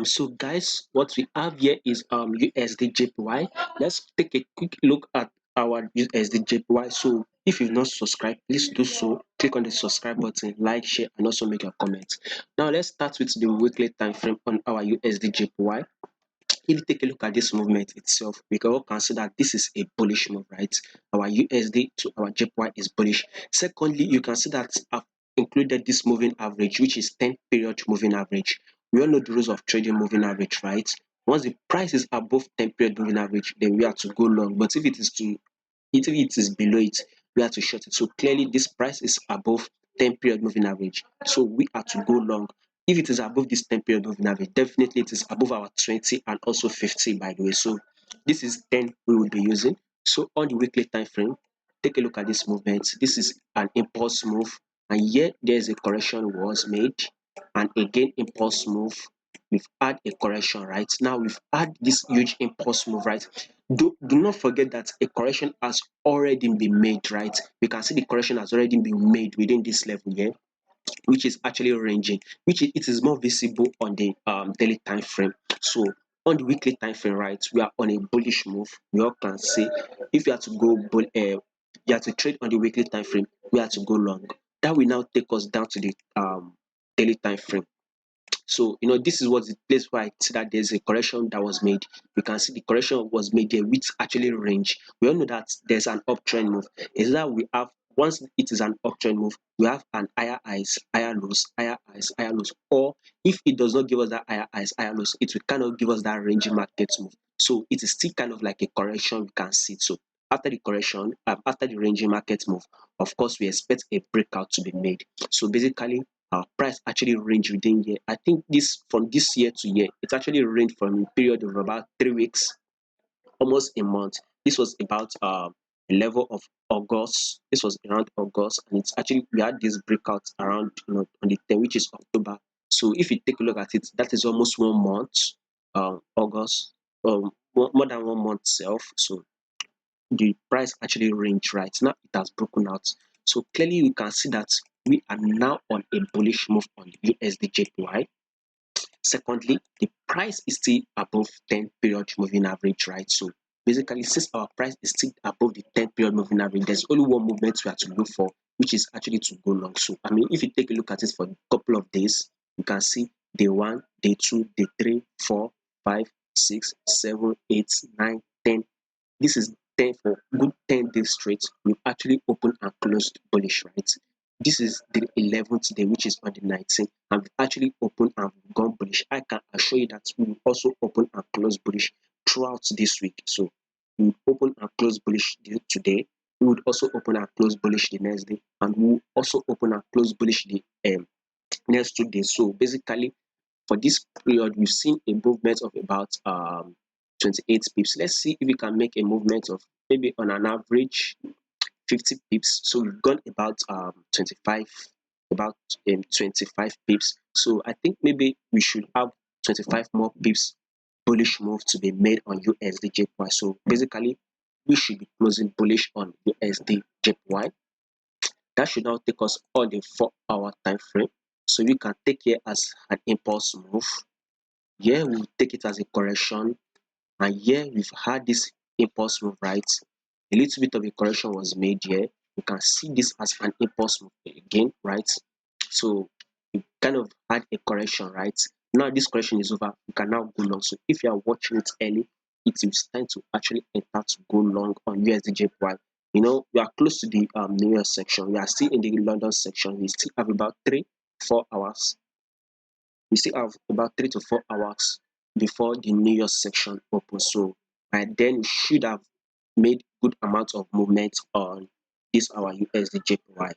So guys, what we have here is USDJPY. Let's take a quick look at our USDJPY. So if you've not subscribed, please do so. Click on the subscribe button, like, share, and also make your comments. Now let's start with the weekly time frame on our USDJPY. If you take a look at this movement itself, we can all consider that this is a bullish move, right? Our USD to our JPY is bullish. Secondly, you can see that I've included this moving average, which is 10 period moving average. We all know the rules of trading moving average, right? Once the price is above 10 period moving average, then we have to go long. But if it is below it, we have to short it. So clearly this price is above 10 period moving average. So we have to go long. If it is above this 10 period moving average, definitely it is above our 20 and also 50, by the way. So this is 10 we will be using. So on the weekly time frame, take a look at this movement. This is an impulse move, and yet there's a correction was made, and again impulse move. We've had a correction, right? Now we've had this huge impulse move, right? Do not forget that a correction has already been made, right? We can see the correction has already been made within this level here, which is actually ranging, it is more visible on the daily time frame. So on the weekly time frame, right, we are on a bullish move. We all can see if you have to go you have to trade on the weekly time frame, we have to go long. That will now take us down to the daily time frame. So, this is what the place where I see that there's a correction that was made. You can see the correction was made there, which actually range. We all know that there's an uptrend move. Is that we have once it is an uptrend move, we have an higher highs, higher lows, higher highs, higher lows. Or if it does not give us that higher highs, higher lows, it will kind of give us that range market move. So it is still kind of like a correction we can see. So after the correction, after the ranging market move, of course, we expect a breakout to be made. So basically, our price actually range within year. I think this from this year to year, it actually ranged from a period of about 3 weeks, almost a month. This was about a level of August. This was around August, and it's actually we had this breakout around on the 10th, which is October. So if you take a look at it, that is almost 1 month, August, more than 1 month self. So the price actually range right now, it has broken out. So clearly we can see that we are now on a bullish move on USDJPY. Secondly, the price is still above 10 period moving average, right? So basically, since our price is still above the 10 period moving average, there's only one movement we have to look for, which is actually to go long. So I mean, if you take a look at it for a couple of days, you can see day one, day two, day three, 4, 5, 6, 7, 8, 9, 10. This is 10 for good 10 days straight. We've actually opened and closed bullish, right? This is the 11th day, which is on the 19th, and we've actually opened and gone bullish. I can assure you that we will also open and close bullish throughout this week. So we will open and close bullish today. We would also open and close bullish the next day, and we will also open and close bullish the next 2 days. So basically, for this period, we've seen a movement of about 28 pips. Let's see if we can make a movement of maybe on an average 50 pips. So we've gone about 25, about 25 pips. So I think maybe we should have 25 more pips bullish move to be made on USDJPY. So basically, we should be closing bullish on USDJPY. That should now take us on the 4-hour time frame. So we can take here as an impulse move. Here we'll take it as a correction, and here we've had this impulse move, right? A little bit of a correction was made here. You can see this as an impulse move again, right? So you kind of had a correction, right? Now this correction is over, you can now go long. So if you are watching it early, it is time to actually enter to go long on USDJPY. We are close to the New York section. We are still in the London section. We still have about 3-4 hours. We still have about 3 to 4 hours before the New York section opens. So by then we should have made good amount of movement on this our USDJPY.